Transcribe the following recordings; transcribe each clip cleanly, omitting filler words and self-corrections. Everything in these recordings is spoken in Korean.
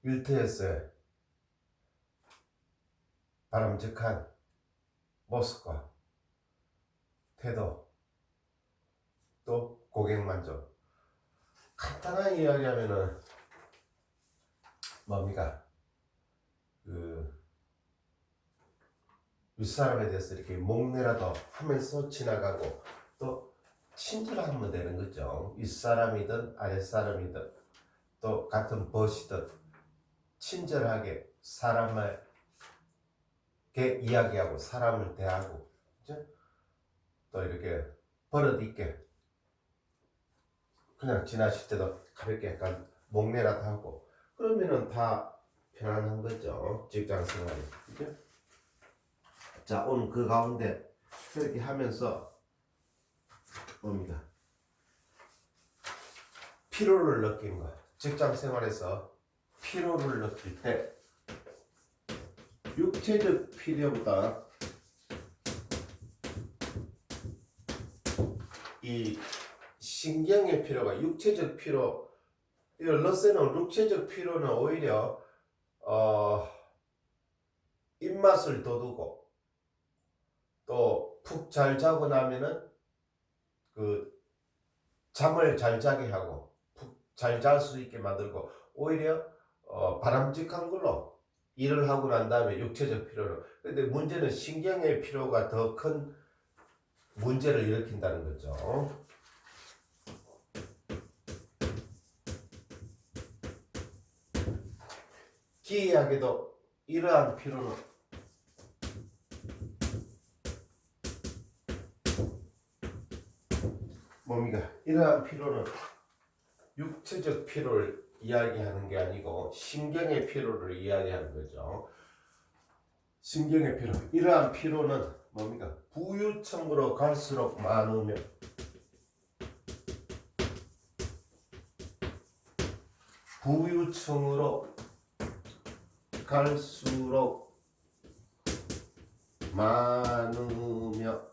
일터에서의 바람직한 모습과 태도, 또 고객 만족. 간단하게 이야기하면은 뭡니까? 윗사람에 대해서 이렇게 목례라도 하면서 지나가고, 또 친절하면 되는 거죠. 윗사람이든 아랫사람이든 또 같은 벗이든 친절하게 사람을 이렇게 이야기하고 사람을 대하고, 그죠? 또 이렇게 버릇 있게 그냥 지나실 때도 가볍게 약간 목례라도 하고, 그러면은 다 편안한 거죠. 직장 생활이. 그죠? 자, 오늘 그 가운데 그렇게 하면서 뭡니까? 피로를 느낀 거. 직장 생활에서 피로를 느낄 때 육체적 필요보다 이 신경의 피로가 육체적 피로, 러셀은 육체적 피로는 오히려 입맛을 돋우고, 또 푹 잘 자고 나면은 그 잠을 잘 자게 하고 푹 잘 잘 수 있게 만들고, 오히려 바람직한 걸로 일을 하고 난 다음에 육체적 피로로. 근데 문제는 신경의 피로가 더 큰 문제를 일으킨다는 거죠. 기이하게도 이러한 피로는 뭡니까? 이러한 피로는 육체적 피로를 이야기하는 게 아니고 신경의 피로를 이야기하는 거죠. 신경의 피로. 이러한 피로는 뭡니까? 부유층으로 갈수록 많으며, 부유층으로 갈수록 많으며,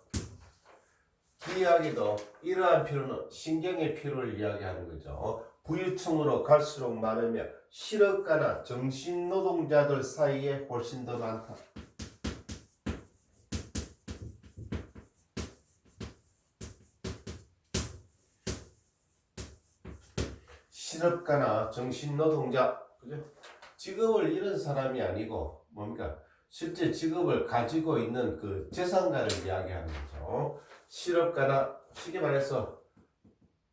기이하게도 이러한 피로는 신경의 피로를 이야기하는 거죠. 부유층으로 갈수록 많으며 실업가나 정신노동자들 사이에 훨씬 더 많다. 실업가나 정신노동자, 그죠? 직업을 잃은 사람이 아니고 뭡니까? 실제 직업을 가지고 있는 그 재산가를 이야기하는 거죠. 실업가나 쉽게 말해서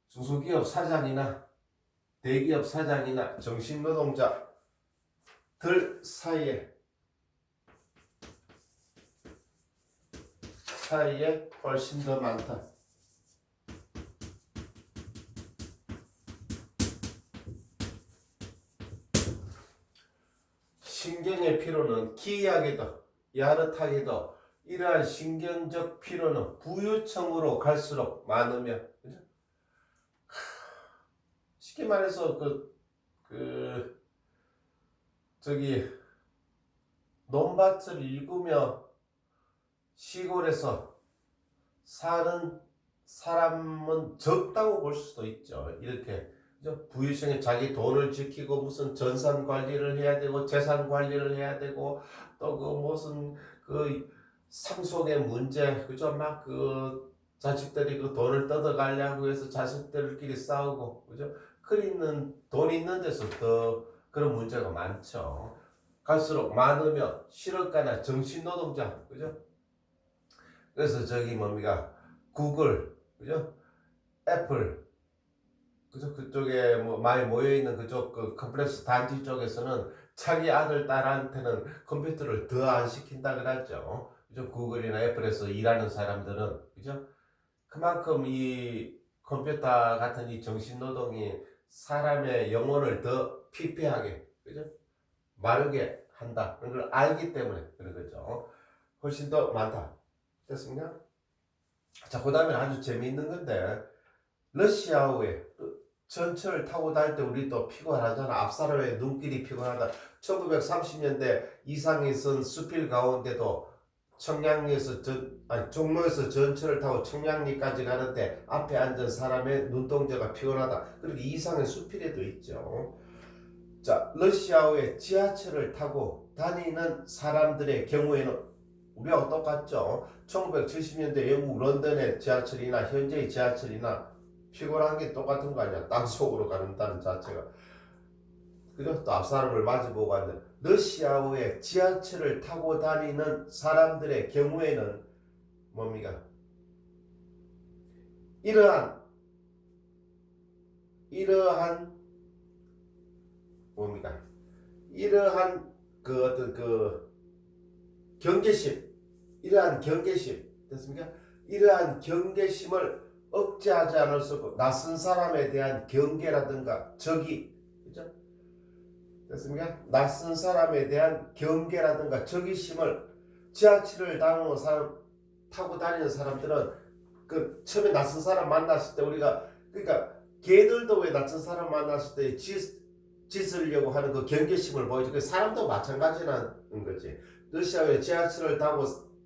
중소기업 사장이나 대기업 사장이나 정신노동자들 사이에 훨씬 더 많다. 신경의 피로는 기이하게도 야릇하게도 이러한 신경적 피로는 부유층으로 갈수록 많으며, 그죠? 쉽게 말해서 논밭을 일구며 시골에서 사는 사람은 적다고 볼 수도 있죠. 이렇게 부유층에 자기 돈을 지키고 무슨 전산 관리를 해야 되고 재산 관리를 해야 되고, 또 그 무슨 그 상속의 문제, 그죠? 막 그 자식들이 그 돈을 뜯어가려고 해서 자식들끼리 싸우고, 그죠? 돈 있는 데서 더 그런 문제가 많죠. 갈수록 많으면 실업가나 정신노동자, 그죠? 그래서 뭡니까? 구글, 그죠? 애플, 그죠? 그쪽에 많이 모여있는 그쪽 그 컴플렉스 단지 쪽에서는 자기 아들, 딸한테는 컴퓨터를 더 안 시킨다 그랬죠. 그죠? 구글이나 애플에서 일하는 사람들은, 그죠? 그만큼 이 컴퓨터 같은 이 정신노동이 사람의 영혼을 더 피폐하게, 그죠? 마르게 한다. 그런 걸 알기 때문에 그런 거죠. 훨씬 더 많다. 됐습니까? 자, 그 다음에 아주 재미있는 건데, 러시아어에 전철 타고 다닐 때 우리 또 피곤하잖아. 앞사람의 눈길이 피곤하다. 1930년대 이상에선 수필 가운데도 종로에서 전철을 타고 청량리까지 가는데 앞에 앉은 사람의 눈동자가 피곤하다. 그렇게 이상의 수필에도 있죠. 자, 러시아의 지하철을 타고 다니는 사람들의 경우에는 우리하고 똑같죠. 1970년대 영국 런던의 지하철이나 현재의 지하철이나 피곤한 게 똑같은 거 아니야. 땅속으로 가는다는 자체가. 그죠? 또 앞사람을 마주보고 하는 러시아의 지하철을 타고 다니는 사람들의 경우에는 뭡니까? 이러한 뭡니까? 이러한 그 어떤 그 이러한 경계심 됐습니까? 이러한 경계심을 억제하지 않을 수 없고 낯선 사람에 대한 경계라든가 적이 그죠? 됐습니까? 낯선 사람에 대한 경계라든가 적의심을 지하철을 타고 다니는 사람들은 그 처음에 낯선 사람 만났을 때 우리가 그러니까 걔들도 왜 낯선 사람 만났을 때 짖으려고 하는 그 경계심을 보여줘. 그 사람도 마찬가지라는 거지. 러시아의 지하철을 타고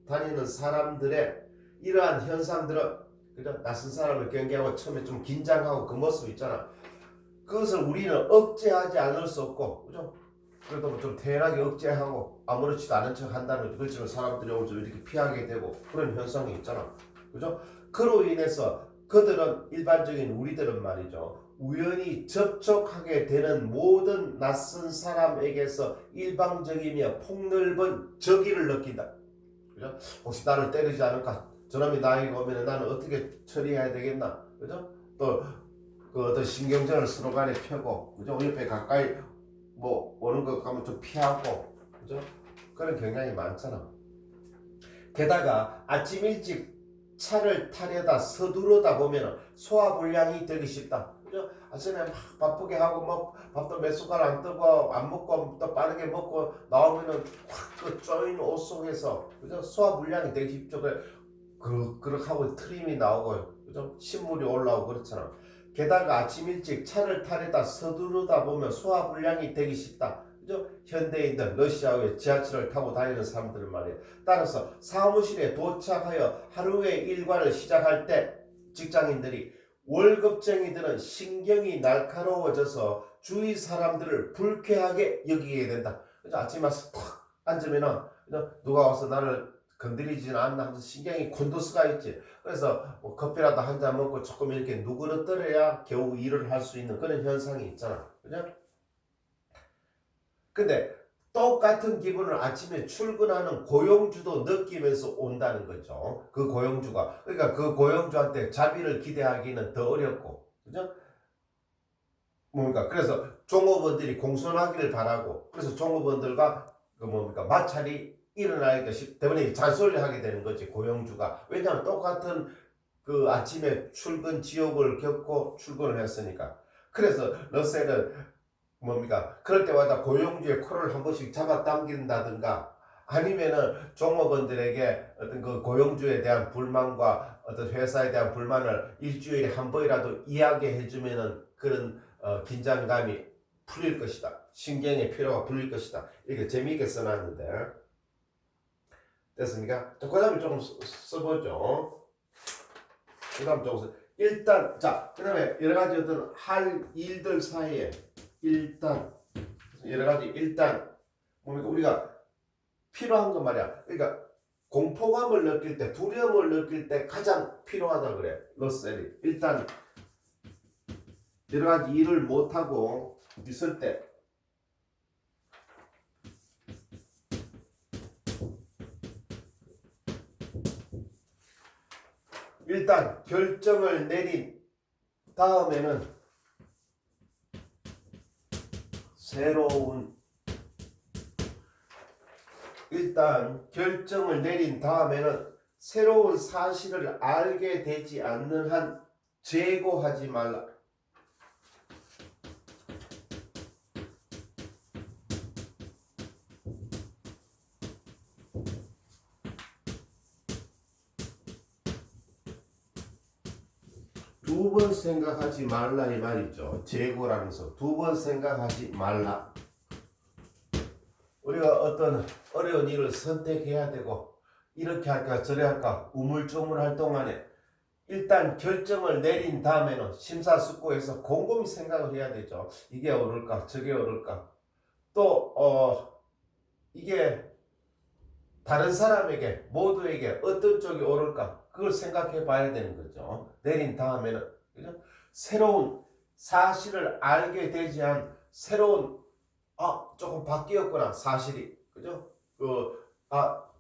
다니는 사람들의 이러한 현상들은 그죠? 낯선 사람을 경계하고 처음에 좀 긴장하고 그 모습 있잖아. 그것을 우리는 억제하지 않을 수 없고, 그죠? 그래도 좀 태연하게 억제하고 아무렇지도 않은 척 한다는 거죠. 그렇지만 사람들이 오면 좀 이렇게 피하게 되고 그런 현상이 있잖아. 그죠? 그로 인해서 그들은 일반적인 우리들은 말이죠. 우연히 접촉하게 되는 모든 낯선 사람에게서 일방적이며 폭넓은 적의를 느낀다. 그죠? 혹시 나를 때리지 않을까? 저놈이 나에게 오면 나는 어떻게 처리해야 되겠나? 그죠? 또 그 어떤 신경전을 서로 간에 펴고, 그죠? 옆에 가까이 뭐 오는 거 가면 좀 피하고, 그죠? 그런 경향이 많잖아. 게다가 아침 일찍 차를 타려다 서두르다 보면 소화불량이 되기 쉽다. 그죠? 아침에 막 바쁘게 하고 뭐 밥도 몇 숟갈 안 뜨고 안 먹고 또 빠르게 먹고 나오면은 확 그 쪼인 옷 속에서 그죠? 소화불량이 되기 쉽죠. 그렇게 하고 트림이 나오고 그죠? 신물이 올라오고 그렇잖아. 게다가 아침 일찍 차를 타려다 서두르다 보면 소화불량이 되기 쉽다. 그죠? 현대인들 러시아의 지하철을 타고 다니는 사람들 말이에요. 따라서 사무실에 도착하여 하루의 일과를 시작할 때 직장인들이 월급쟁이들은 신경이 날카로워져서 주위 사람들을 불쾌하게 여기게 된다. 그죠? 아침에 와서 탁 앉으면은 누가 와서 나를 건드리지는 않나 하면서 신경이 곤두서가 있지. 그래서 뭐 커피라도 한 잔 먹고 조금 이렇게 누그러뜨려야 겨우 일을 할 수 있는 그런 현상이 있잖아. 그죠? 근데 똑같은 기분을 아침에 출근하는 고용주도 느끼면서 온다는 거죠. 그 고용주가. 그러니까 그 고용주한테 자비를 기대하기는 더 어렵고. 그죠? 뭡니까? 그래서 종업원들이 공손하기를 바라고. 그래서 종업원들과 그 뭡니까? 마찰이 일어나니까 때문에 잔소리를 하게 되는 거지. 고용주가. 왜냐하면 똑같은 그 아침에 출근 지옥을 겪고 출근을 했으니까. 그래서 러셀은 뭡니까? 그럴 때마다 고용주의 코를 한 번씩 잡아당긴다든가 아니면은 종업원들에게 어떤 그 고용주에 대한 불만과 어떤 회사에 대한 불만을 일주일에 한 번이라도 이야기해 주면은 그런 긴장감이 풀릴 것이다. 신경의 피로가 풀릴 것이다. 이렇게 재미있게 써놨는데 됐습니까? 자, 그 다음에 조금 써보죠. 그 다음 조금 일단 자, 그 다음에 여러 가지 어떤 할 일들 사이에 일단 여러 가지 일단 뭡니까 우리가 필요한 거 말이야. 그러니까 공포감을 느낄 때 두려움을 느낄 때 가장 필요하다 그래. 러셀이 일단 여러 가지 일을 못 하고 있을 때 일단 결정을 내린 다음에는 새로운 사실을 알게 되지 않는 한 재고하지 말라. 두 번 생각하지 말라 이 말이죠. 재고라면서 두 번 생각하지 말라. 우리가 어떤 어려운 일을 선택해야 되고 이렇게 할까 저래 할까 우물쭈물할 동안에 일단 결정을 내린 다음에는 심사숙고해서 곰곰이 생각을 해야 되죠. 이게 옳을까 저게 옳을까. 또 이게 다른 사람에게 모두에게 어떤 쪽이 옳을까 그걸 생각해 봐야 되는 거죠. 내린 다음에는 그죠? 새로운 사실을 알게 되지 않은 새로운 조금 바뀌었구나 사실이 그죠?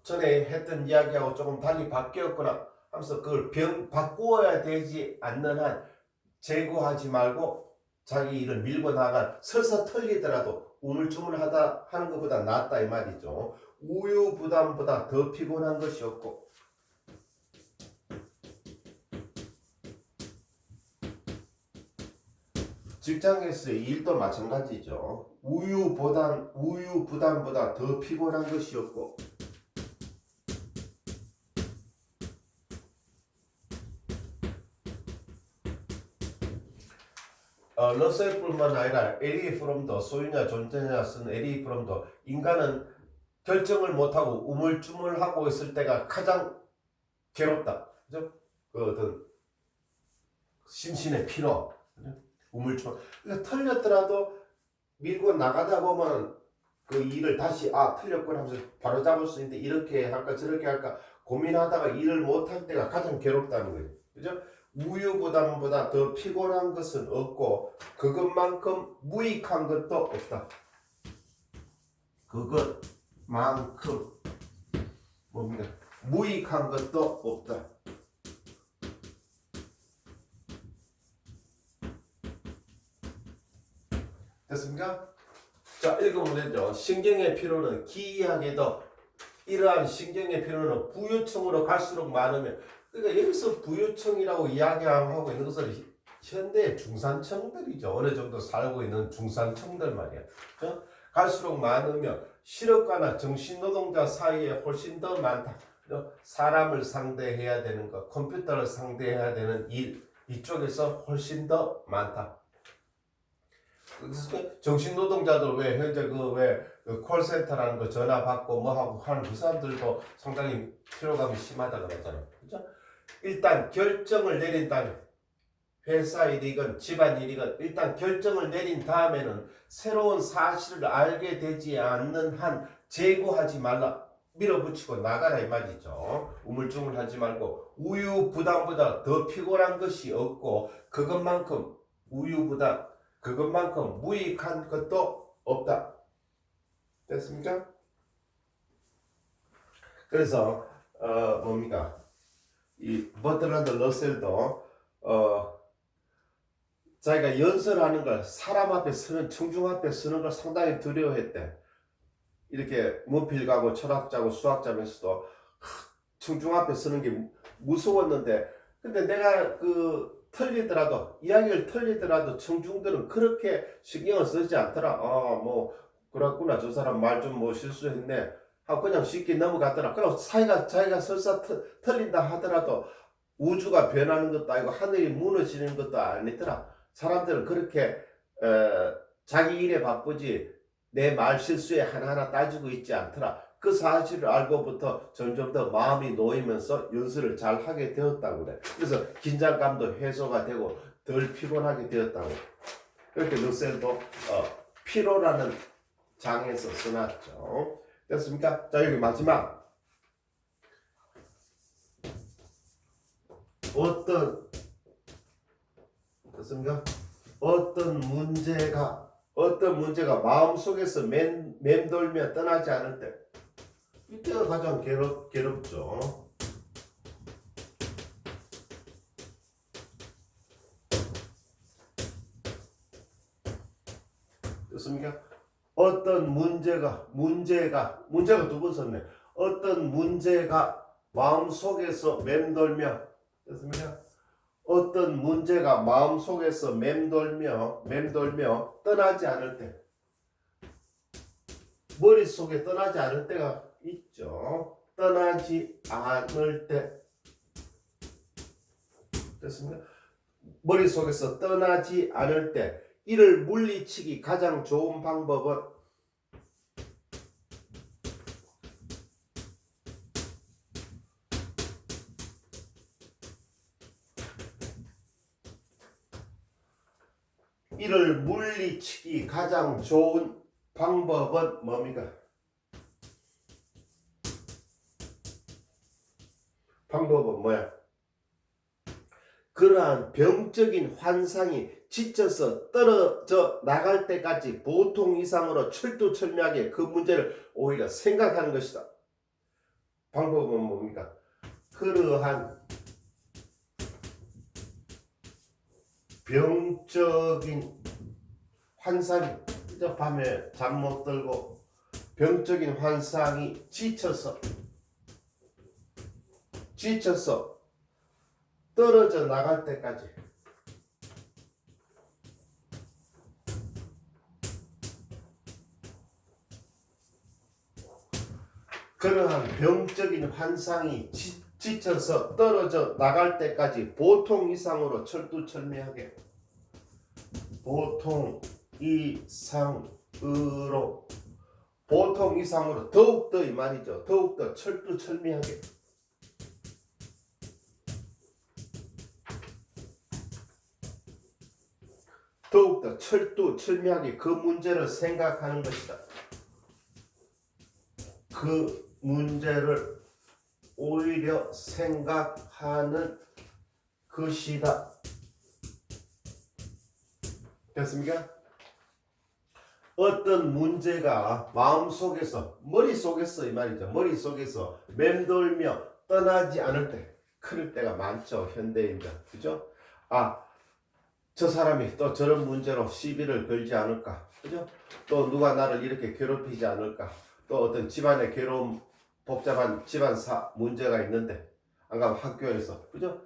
전에 했던 이야기하고 조금 달리 바뀌었구나 하면서 그걸 바꾸어야 되지 않는 한 재고하지 말고 자기 일을 밀고 나가 설사 털리더라도 우물쭈물하다 하는 것보다 낫다 이 말이죠. 우유부단보다 더 피곤한 것이 없고 직장에서의 일도 마찬가지죠. 우유부단보다 더 피곤한 것이 없고 러셀뿐만 아니라 에리 프롬도 소유냐 존재냐 쓴 에리 프롬도 인간은 결정을 못하고 우물쭈물하고 있을 때가 가장 괴롭다. 그죠? 그 어떤 심신의 피로 우물쭈물. 그러니까 틀렸더라도 밀고 나가다 보면 그 일을 다시 틀렸구나 하면서 바로 잡을 수 있는데 이렇게 할까 저렇게 할까 고민하다가 일을 못할 때가 가장 괴롭다는 거예요. 그죠? 우유부단보다 더 피곤한 것은 없고 그것만큼 무익한 것도 없다. 그것만큼 뭡니까? 무익한 것도 없다. 됐습니까? 자, 읽어보면 되죠. 신경의 피로는 기이하게도 이러한 신경의 피로는 부유층으로 갈수록 많으면 그러니까 여기서 부유층이라고 이야기하고 있는 것은 현대 중산층들이죠. 어느 정도 살고 있는 중산층들 말이야. 갈수록 많으면 실업가나 정신노동자 사이에 훨씬 더 많다. 사람을 상대해야 되는 것, 컴퓨터를 상대해야 되는 일 이쪽에서 훨씬 더 많다. 정신노동자들 왜 현재 그 콜센터라는 거 전화 받고 뭐 하고 하는 그 사람들도 상당히 피로감이 심하다 그러잖아요. 그죠? 일단 결정을 내린 다음에 회사 일이건 집안 일이건 일단 결정을 내린 다음에는 새로운 사실을 알게 되지 않는 한 재고하지 말라. 밀어붙이고 나가라 이 말이죠. 우물쭈물하지 말고 우유부단보다 더 피곤한 것이 없고 그것만큼 무익한 것도 없다. 됐습니까? 그래서 뭡니까? 이 버트란드 러셀도 자기가 연설하는 걸 사람 앞에 서는 청중 앞에 서는 걸 상당히 두려워했대. 이렇게 문필가고 철학자고 수학자면서도 청중 앞에 서는 게 무서웠는데 근데 내가 이야기를 틀리더라도 청중들은 그렇게 신경을 쓰지 않더라. 뭐 그렇구나 저 사람 말 좀 뭐 실수했네 하고 그냥 쉽게 넘어갔더라. 그럼 자기가 설사 틀린다 하더라도 우주가 변하는 것도 아니고 하늘이 무너지는 것도 아니더라. 사람들은 그렇게 자기 일에 바쁘지 내 말 실수에 하나하나 따지고 있지 않더라. 그 사실을 알고부터 점점 더 마음이 놓이면서 연설을 잘 하게 되었다고 그래. 그래서 긴장감도 해소가 되고 덜 피곤하게 되었다고. 그렇게 러셀도 피로라는 장에서 써놨죠. 됐습니까? 자, 여기 마지막. 됐습니까? 어떤 문제가 마음속에서 맴돌며 떠나지 않을 때 이때가 가장 괴롭죠. 됐습니까? 어떤 문제가 두 번 썼네. 어떤 문제가 마음속에서 맴돌며 됐습니까? 어떤 문제가 마음속에서 맴돌며 떠나지 않을 때 머릿속에 떠나지 않을 때가 있죠. 떠나지 않을 때 됐습니까? 머릿속에서 떠나지 않을 때 이를 물리치기 가장 좋은 방법은 이를 물리치기 가장 좋은 방법은 뭡니까? 방법은 뭐야? 그러한 병적인 환상이 지쳐서 떨어져 나갈 때까지 보통 이상으로 철두철미하게 그 문제를 오히려 생각하는 것이다. 방법은 뭡니까? 그러한 병적인 환상이, 밤에 잠 못 들고 병적인 환상이 지쳐서 떨어져 나갈 때까지 그러한 병적인 환상이 지쳐서 떨어져 나갈 때까지 보통 이상으로 철두철미하게 보통 이상으로 더욱더 이 말이죠. 더욱더 철두철미하게 더욱더 철두철미하게 그 문제를 생각하는 것이다. 그 문제를 오히려 생각하는 것이다. 됐습니까? 어떤 문제가 마음속에서 머릿속에서 이 말이죠. 머릿속에서 맴돌며 떠나지 않을 때 그럴 때가 많죠. 현대인들. 그죠? 저 사람이 또 저런 문제로 시비를 걸지 않을까? 그죠? 또 누가 나를 이렇게 괴롭히지 않을까? 또 어떤 집안의 괴로움, 복잡한 집안사 문제가 있는데 안 가면 학교에서, 그죠?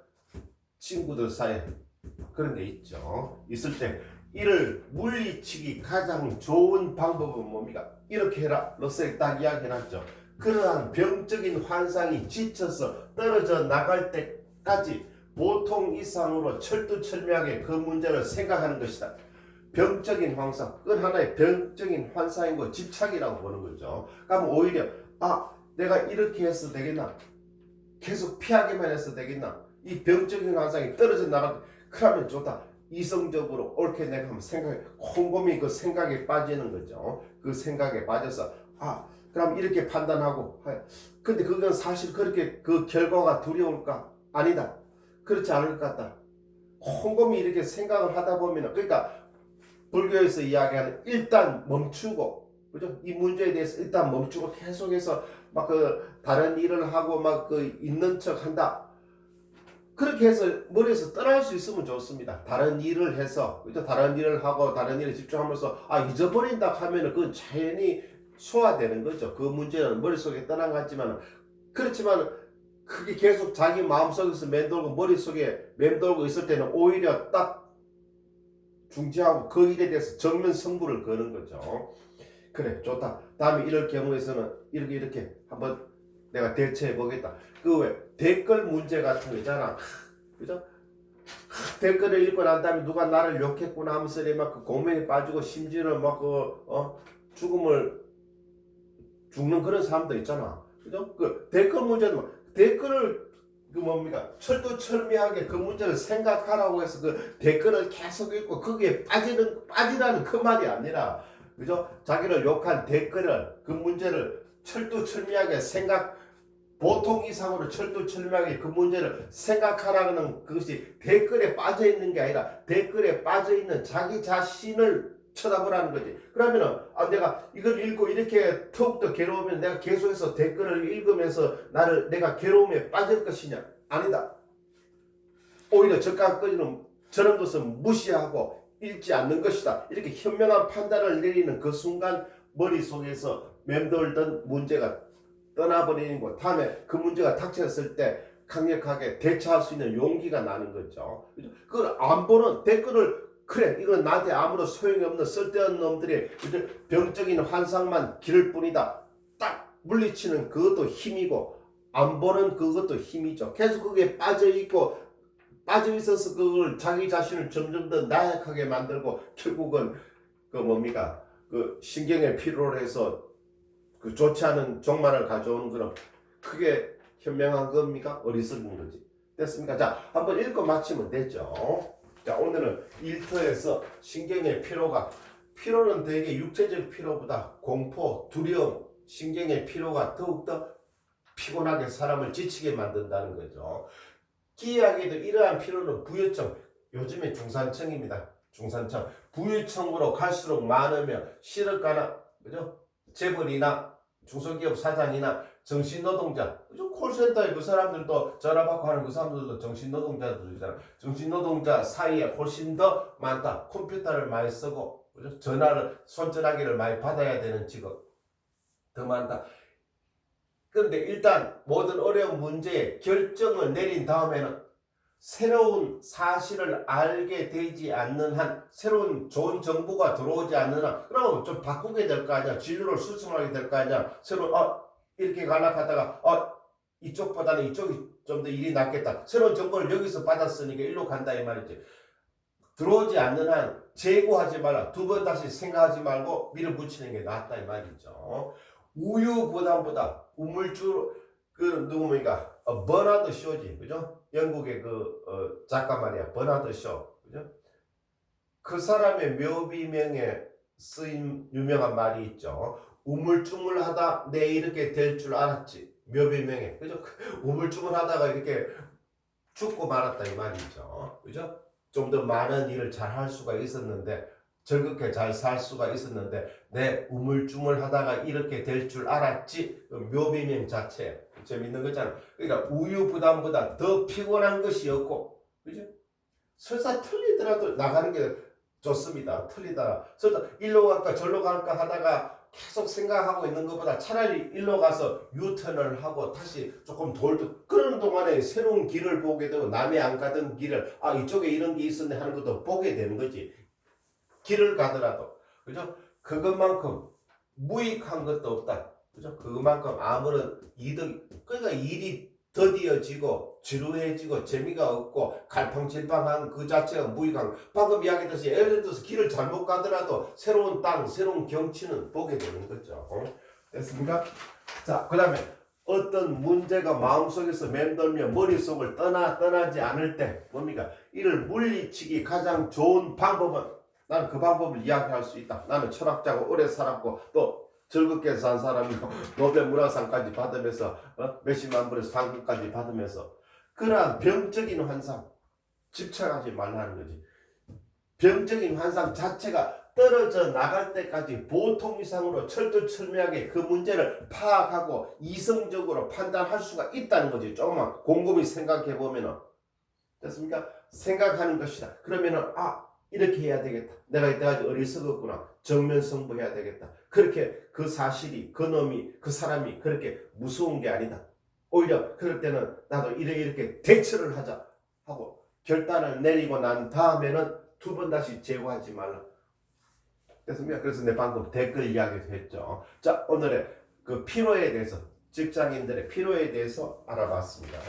친구들 사이에 그런 게 있죠. 있을 때 이를 물리치기 가장 좋은 방법은 뭡니까? 이렇게 해라. 러셀이 딱 이야기해놨죠. 그러한 병적인 환상이 지쳐서 떨어져 나갈 때까지 보통 이상으로 철두철미하게 그 문제를 생각하는 것이다. 병적인 환상, 그건 하나의 병적인 환상이고 집착이라고 보는 거죠. 그러면 오히려 내가 이렇게 해서 되겠나? 계속 피하기만 해서 되겠나? 이 병적인 환상이 떨어져 나갈 때 그러면 좋다. 이성적으로 옳게 내가 한번 생각해, 곰곰이 그 생각에 빠지는 거죠. 그 생각에 빠져서 그럼 이렇게 판단하고, 근데 그건 사실 그렇게 그 결과가 두려울까? 아니다. 그렇지 않을 것 같다. 곰곰이 이렇게 생각을 하다 보면, 그러니까 불교에서 이야기하는 일단 멈추고, 그죠? 이 문제에 대해서 일단 멈추고 계속해서 막 다른 일을 하고 막 있는 척 한다. 그렇게 해서 머리에서 떠날 수 있으면 좋습니다. 다른 일을 해서, 그죠? 다른 일을 하고 다른 일에 집중하면서 잊어버린다 하면은 그건 자연히 소화되는 거죠. 그 문제는 머릿속에 떠난 것 같지만, 그렇지만 그게 계속 자기 마음속에서 맴돌고 머릿속에 맴돌고 있을 때는 오히려 딱 중지하고 그 일에 대해서 정면 승부를 거는 거죠. 그래, 좋다. 다음에 이럴 경우에서는 이렇게 한번 내가 대처해 보겠다. 그 왜 댓글 문제 같은 거 있잖아. 그죠? 댓글을 읽고 난 다음에 누가 나를 욕했구나 하면서 막 그 고민에 빠지고 심지어는 막 죽는 그런 사람도 있잖아. 그죠? 그 댓글 문제도 댓글을 뭡니까? 철두철미하게 그 문제를 생각하라고 해서 그 댓글을 계속 읽고 거기에 빠지라는 그 말이 아니라, 그죠? 자기를 욕한 댓글을 그 문제를 철두철미하게 보통 이상으로 철두철미하게 그 문제를 생각하라는 그것이 댓글에 빠져 있는 게 아니라 댓글에 빠져 있는 자기 자신을 쳐다보라는 거지. 그러면은 내가 이걸 읽고 이렇게 더욱더 괴로우면 내가 계속해서 댓글을 읽으면서 내가 괴로움에 빠질 것이냐? 아니다. 오히려 저까지는 저런 것은 무시하고 읽지 않는 것이다. 이렇게 현명한 판단을 내리는 그 순간 머릿속에서 맴돌던 문제가 떠나버리는 것, 다음에 그 문제가 닥쳤을 때 강력하게 대처할 수 있는 용기가 나는 거죠. 그걸 안 보는 댓글을 그래 이건 나한테 아무런 소용이 없는 쓸데없는 놈들의 병적인 환상만 기를 뿐이다. 딱 물리치는 그것도 힘이고 안 보는 그것도 힘이죠. 계속 그게 빠져 있어서 그걸 자기 자신을 점점 더 나약하게 만들고 결국은 그 신경의 피로를 해서 그 좋지 않은 종말을 가져오는 그런, 그게 현명한 겁니까? 어리석은 거지. 됐습니까? 자, 한번 읽고 마치면 되죠. 자, 오늘은 일터에서 신경의 피로는 대개 육체적 피로보다 공포, 두려움, 신경의 피로가 더욱더 피곤하게 사람을 지치게 만든다는 거죠. 기이하게도 이러한 피로는 부유청, 요즘에 중산층입니다. 중산층. 부유층으로 갈수록 많으며 시력가나 그죠? 재벌이나 중소기업 사장이나 정신노동자, 그죠? 콜센터에 그 사람들도 전화 받고 하는 그 사람들도 정신노동자들이잖아. 정신노동자 사이에 훨씬 더 많다. 컴퓨터를 많이 쓰고, 그죠? 전화를, 손전화기를 많이 받아야 되는 직업 더 많다. 그런데 일단 모든 어려운 문제에 결정을 내린 다음에는 새로운 사실을 알게 되지 않는 한, 새로운 좋은 정보가 들어오지 않는 한, 그럼 좀 바꾸게 될 거 아니야. 진로를 수정하게 될 거 아니야. 새로 이렇게 가락하다가 이쪽보다는 이쪽이 좀 더 일이 낫겠다. 새로운 정보를 여기서 받았으니까 일로 간다 이 말이지. 들어오지 않는 한 재고하지 말라. 두 번 다시 생각하지 말고 밀어붙이는 게 낫다 이 말이죠. 우유부담보다 우물쭈 그 누구입니까? 버나드 쇼지, 그죠? 영국의 그 작가 말이야, 버나드 쇼, 그죠? 그 사람의 묘비명에 쓰인 유명한 말이 있죠. 우물쭈물하다 내 이렇게 될 줄 알았지. 묘비명에, 그죠? 우물쭈물하다가 이렇게 죽고 말았다 이 말이죠, 그죠? 좀 더 많은 일을 잘 할 수가 있었는데, 즐겁게 잘 살 수가 있었는데 내 우물쭈물하다가 이렇게 될 줄 알았지. 묘비명 자체 재밌는 거잖아. 그러니까 우유 부담보다 더 피곤한 것이 없고, 그죠? 설사 틀리더라도 나가는 게 좋습니다. 틀리다. 설사 일로 갈까 절로 갈까 하다가 계속 생각하고 있는 것보다 차라리 일로 가서 유턴을 하고 다시 조금 돌도, 그런 동안에 새로운 길을 보게 되고 남이 안 가던 길을 이쪽에 이런 게 있었네 하는 것도 보게 되는 거지. 길을 가더라도, 그죠? 그것만큼 무익한 것도 없다. 그죠? 그것만큼 아무런 이득, 그러니까 일이 더디어지고 지루해지고 재미가 없고 갈팡질팡한 그 자체가 무익한, 방금 이야기했듯이 예를 들어서 길을 잘못 가더라도 새로운 땅, 새로운 경치는 보게 되는 거죠. 됐습니까? 자, 그 다음에 어떤 문제가 마음속에서 맴돌며 머릿속을 떠나지 않을 때 뭡니까? 이를 물리치기 가장 좋은 방법은, 나는 그 방법을 이야기할 수 있다. 나는 철학자고 오래 살았고 또 즐겁게 산 사람이고 노벨 문학상까지 받으면서 몇십만 불의 상금까지 받으면서, 그러한 병적인 환상 집착하지 말라는 거지. 병적인 환상 자체가 떨어져 나갈 때까지 보통 이상으로 철두철미하게 그 문제를 파악하고 이성적으로 판단할 수가 있다는 거지. 조금만 곰곰이 생각해 보면은. 됐습니까? 생각하는 것이다. 그러면은 이렇게 해야 되겠다. 내가 이때까지 어리석었구나. 정면 승부해야 되겠다. 그렇게 그 사실이, 그 놈이, 그 사람이 그렇게 무서운 게 아니다. 오히려 그럴 때는 나도 이렇게 대처를 하자 하고 결단을 내리고 난 다음에는 두 번 다시 재고하지 말라. 됐습니까? 그래서 내 방금 댓글 이야기도 했죠. 자, 오늘의 그 피로에 대해서, 직장인들의 피로에 대해서 알아봤습니다.